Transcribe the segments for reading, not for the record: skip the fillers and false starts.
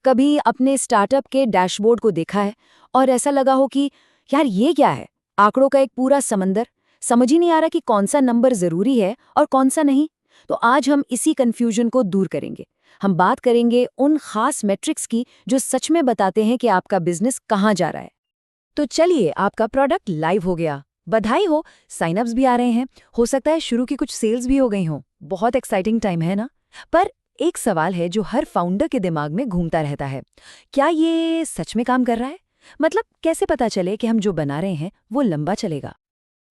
कभी अपने स्टार्टअप के डैशबोर्ड को देखा है और ऐसा लगा हो कि यार ये क्या है, आंकड़ों का एक पूरा समंदर, समझ ही नहीं आ रहा कि कौन सा नंबर जरूरी है और कौन सा नहीं। तो आज हम इसी कंफ्यूजन को दूर करेंगे। हम बात करेंगे उन खास मैट्रिक्स की जो सच में बताते हैं कि आपका बिजनेस कहाँ जा रहा है। तो चलिए, आपका प्रोडक्ट लाइव हो गया, बधाई हो, साइनअप्स भी आ रहे हैं, हो सकता है शुरू की कुछ सेल्स भी हो गई हों। बहुत एक्साइटिंग टाइम है ना। पर एक सवाल है जो हर फाउंडर के दिमाग में घूमता रहता है, क्या ये सच में काम कर रहा है? मतलब कैसे पता चले कि हम जो बना रहे हैं वो लंबा चलेगा?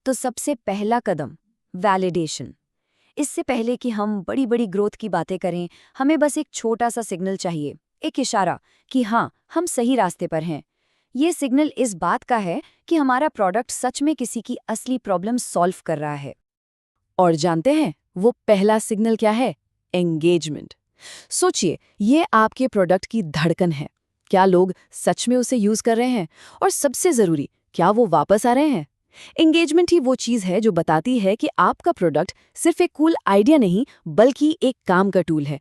तो सबसे पहला कदम, वैलिडेशन। इससे पहले कि हम बड़ी बड़ी ग्रोथ की बातें करें, हमें बस एक छोटा सा सिग्नल चाहिए, एक इशारा कि हाँ, हम सही रास्ते पर हैं। ये सिग्नल इस बात का है कि हमारा प्रोडक्ट सच में किसी की असली प्रॉब्लम सॉल्व कर रहा है। और जानते हैं वो पहला सिग्नल क्या है? एंगेजमेंट। सोचिए, ये आपके प्रोडक्ट की धड़कन है। क्या लोग सच में उसे यूज कर रहे हैं? और सबसे जरूरी, क्या वो वापस आ रहे हैं? एंगेजमेंट ही वो चीज है जो बताती है कि आपका प्रोडक्ट सिर्फ एक कूल आइडिया नहीं, बल्कि एक काम का टूल है।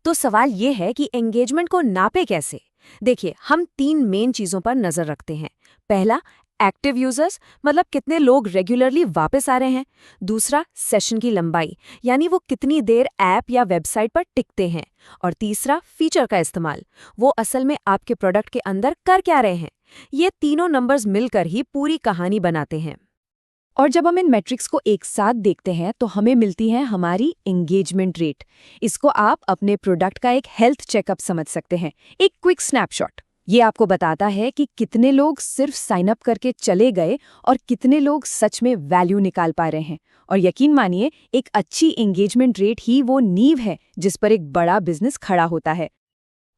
तो सवाल ये है कि एंगेजमेंट को नापे कैसे? देखिए, हम 3 मेन चीजों पर नजर रखते हैं। पहला, एक्टिव यूजर्स, मतलब कितने लोग रेगुलरली वापस आ रहे हैं। दूसरा, सेशन की लंबाई, यानी वो कितनी देर ऐप या वेबसाइट पर टिकते हैं। और तीसरा, फीचर का इस्तेमाल, वो असल में आपके प्रोडक्ट के अंदर कर क्या रहे हैं। ये तीनों नंबर्स मिलकर ही पूरी कहानी बनाते हैं। और जब हम इन मैट्रिक्स को एक साथ देखते हैं तो हमें मिलती है हमारी एंगेजमेंट रेट। इसको आप अपने प्रोडक्ट का एक हेल्थ चेकअप समझ सकते हैं, एक क्विक स्नैपशॉट। ये आपको बताता है कि कितने लोग सिर्फ साइन अप करके चले गए और कितने लोग सच में वैल्यू निकाल पा रहे हैं। और यकीन मानिए, एक अच्छी एंगेजमेंट रेट ही वो नींव है जिस पर एक बड़ा बिजनेस खड़ा होता है।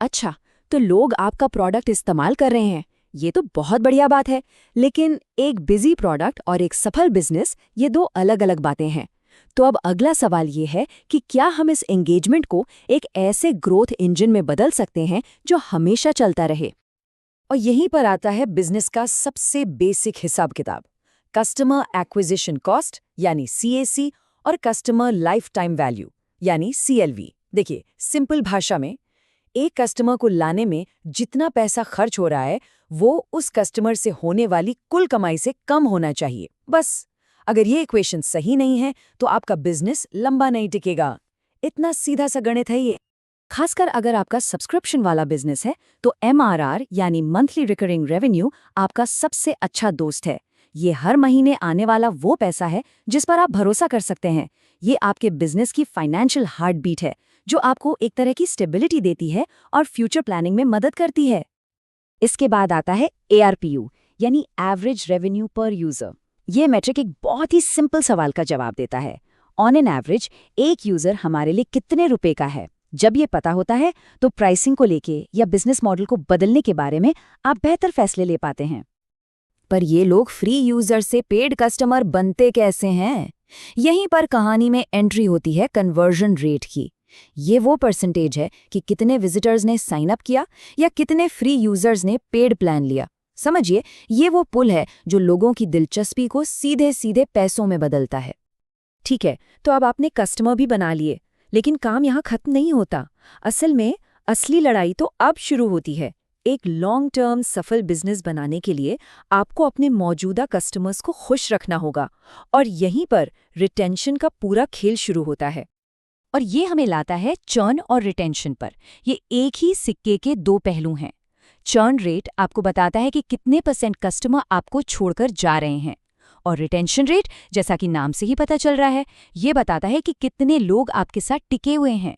अच्छा, तो लोग आपका प्रोडक्ट इस्तेमाल कर रहे हैं, ये तो बहुत बढ़िया बात है। लेकिन एक बिजी प्रोडक्ट और एक सफल बिजनेस, ये 2 अलग अलग बातें हैं। तो अब अगला सवाल ये है कि क्या हम इस एंगेजमेंट को एक ऐसे ग्रोथ इंजन में बदल सकते हैं जो हमेशा चलता रहे? और यहीं पर आता है बिजनेस का सबसे बेसिक हिसाब किताब, कस्टमर एक्विजिशन कॉस्ट यानी CAC और कस्टमर लाइफ टाइम वैल्यू यानी CLV। देखिए, सिंपल भाषा में, एक कस्टमर को लाने में जितना पैसा खर्च हो रहा है वो उस कस्टमर से होने वाली कुल कमाई से कम होना चाहिए। बस, अगर ये इक्वेशन सही नहीं है तो आपका बिजनेस लंबा नहीं टिकेगा। इतना सीधा सा गणित है ये। खासकर अगर आपका सब्सक्रिप्शन वाला बिजनेस है तो MRR यानी मंथली रिकरिंग रेवेन्यू आपका सबसे अच्छा दोस्त है। ये हर महीने आने वाला वो पैसा है जिस पर आप भरोसा कर सकते हैं। ये आपके बिजनेस की फाइनेंशियल हार्ट बीट है जो आपको एक तरह की स्टेबिलिटी देती है और फ्यूचर प्लानिंग में मदद करती है। इसके बाद आता है ARPU यानी एवरेज रेवेन्यू पर यूजर। ये मैट्रिक एक बहुत ही सिंपल सवाल का जवाब देता है। ऑन एन एवरेज एक यूजर हमारे लिए कितने रुपए का है? जब ये पता होता है तो प्राइसिंग को लेके या बिजनेस मॉडल को बदलने के बारे में आप बेहतर फैसले ले पाते हैं। पर ये लोग फ्री यूजर से पेड कस्टमर बनते कैसे हैं? यहीं पर कहानी में एंट्री होती है कन्वर्जन रेट की। ये वो परसेंटेज है कि कितने विजिटर्स ने साइन अप किया या कितने फ्री यूजर्स ने पेड प्लान लिया। समझिए, ये वो पुल है जो लोगों की दिलचस्पी को सीधे सीधे पैसों में बदलता है। ठीक है, तो अब आपने कस्टमर भी बना लिए, लेकिन काम यहाँ खत्म नहीं होता। असल में असली लड़ाई तो अब शुरू होती है। एक लॉन्ग टर्म सफल बिजनेस बनाने के लिए आपको अपने मौजूदा कस्टमर्स को खुश रखना होगा, और यहीं पर रिटेंशन का पूरा खेल शुरू होता है। और ये हमें लाता है चर्न और रिटेंशन पर। ये एक ही सिक्के के 2 पहलू हैं। चर्न रेट आपको बताता है कि कितने % कस्टमर आपको छोड़कर जा रहे हैं, और रिटेंशन रेट, जैसा कि नाम से ही पता चल रहा है, ये बताता है कि कितने लोग आपके साथ टिके हुए हैं।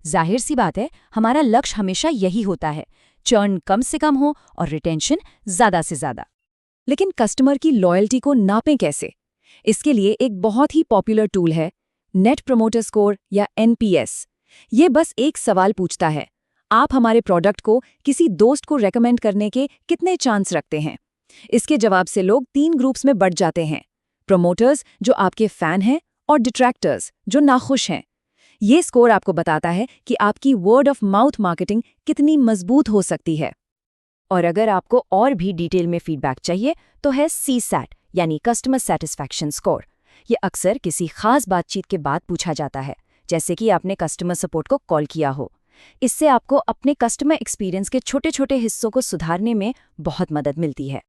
जाहिर सी बात है, हमारा लक्ष्य हमेशा यही होता है, चर्न कम से कम हो और रिटेंशन ज़्यादा से ज़्यादा। लेकिन कस्टमर की लॉयल्टी को नापें कैसे? इसके लिए एक बहुत ही पॉपुलर टूल है, नेट प्रमोटर स्कोर या NPS। ये बस एक सवाल पूछता है, आप हमारे प्रोडक्ट को किसी दोस्त को रेकमेंड करने के कितने चांस रखते हैं? इसके जवाब से लोग 3 ग्रुप्स में बढ़ जाते हैं, प्रमोटर्स जो आपके फैन हैं और डिट्रैक्टर्स जो नाखुश हैं। ये स्कोर आपको बताता है कि आपकी वर्ड ऑफ माउथ मार्केटिंग कितनी मजबूत हो सकती है। और अगर आपको और भी डिटेल में फीडबैक चाहिए तो है CSAT यानी कस्टमर सेटिस्फैक्शन स्कोर। ये अक्सर किसी खास बातचीत के बाद पूछा जाता है, जैसे कि आपने कस्टमर सपोर्ट को कॉल किया हो। इससे आपको अपने कस्टमर एक्सपीरियंस के छोटे-छोटे हिस्सों को सुधारने में बहुत मदद मिलती है।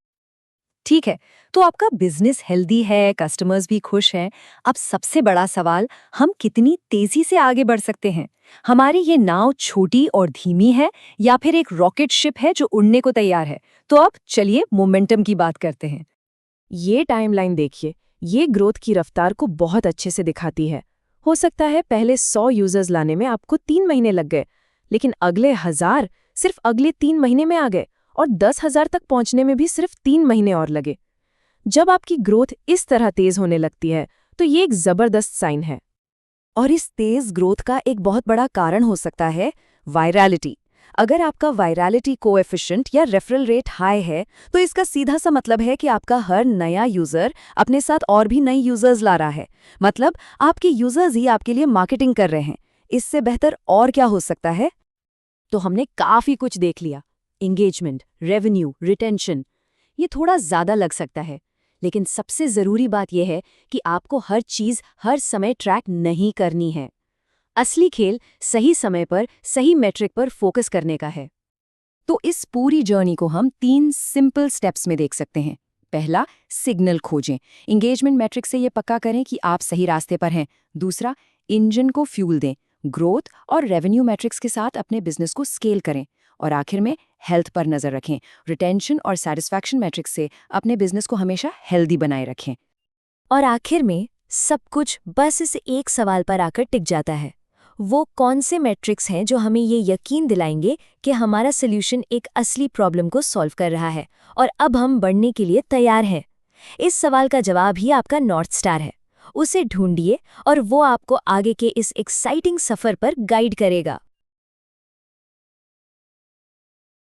ठीक है, तो आपका बिजनेस हेल्दी है, कस्टमर्स भी खुश हैं। अब सबसे बड़ा सवाल, हम कितनी तेजी से आगे बढ़ सकते हैं? हमारी ये नाव छोटी और धीमी है या फिर एक रॉकेट शिप है जो उड़ने को तैयार है? तो अब चलिए मोमेंटम की बात करते हैं। ये टाइमलाइन देखिए, ये ग्रोथ की रफ्तार को बहुत अच्छे से दिखाती है। हो सकता है पहले 100 यूजर्स लाने में आपको 3 महीने लग गए, लेकिन अगले 1000 सिर्फ अगले 3 महीने में आ गए और 10,000 तक पहुंचने में भी सिर्फ 3 महीने और लगे। जब आपकी ग्रोथ इस तरह तेज होने लगती है, तो ये एक जबरदस्त साइन है। और इस तेज ग्रोथ का एक बहुत बड़ा कारण हो सकता है वायरलिटी। अगर आपका वायरलिटी कोएफिशिएंट या रेफरल रेट हाई है, तो इसका सीधा सा मतलब है कि आपका हर नया यूजर अपने साथ और भी नए यूजर्स ला रहा है। मतलब आपके यूजर्स ही आपके लिए मार्केटिंग कर रहे हैं। इससे बेहतर और क्या हो सकता है? तो हमने काफी कुछ देख लिया, एंगेजमेंट, रेवेन्यू, रिटेंशन। ये थोड़ा ज्यादा लग सकता है, लेकिन सबसे जरूरी बात यह है कि आपको हर चीज हर समय ट्रैक नहीं करनी है। असली खेल सही समय पर सही मेट्रिक पर फोकस करने का है। तो इस पूरी जर्नी को हम 3 सिंपल स्टेप्स में देख सकते हैं। पहला, सिग्नल खोजें। एंगेजमेंट मैट्रिक से ये पक्का करें कि आप सही रास्ते पर हैं। दूसरा, इंजन को फ्यूल दें। ग्रोथ और रेवेन्यू मैट्रिक्स के साथ अपने बिजनेस को स्केल करें। और आखिर में हेल्थ पर नजर रखें। रिटेंशन और सैटिस्फैक्शन मैट्रिक्स से अपने बिजनेस को हमेशा हेल्दी बनाए रखें। और आखिर में सब कुछ बस इस एक सवाल पर आकर टिक जाता है। वो कौन से मैट्रिक्स हैं जो हमें ये यकीन दिलाएंगे कि हमारा सॉल्यूशन एक असली प्रॉब्लम को सॉल्व कर रहा है और अब हम बढ़ने के लिए तैयार हैं? इस सवाल का जवाब ही आपका नॉर्थ स्टार है। उसे ढूंढिए और वो आपको आगे के इस एक्साइटिंग सफर पर गाइड करेगा।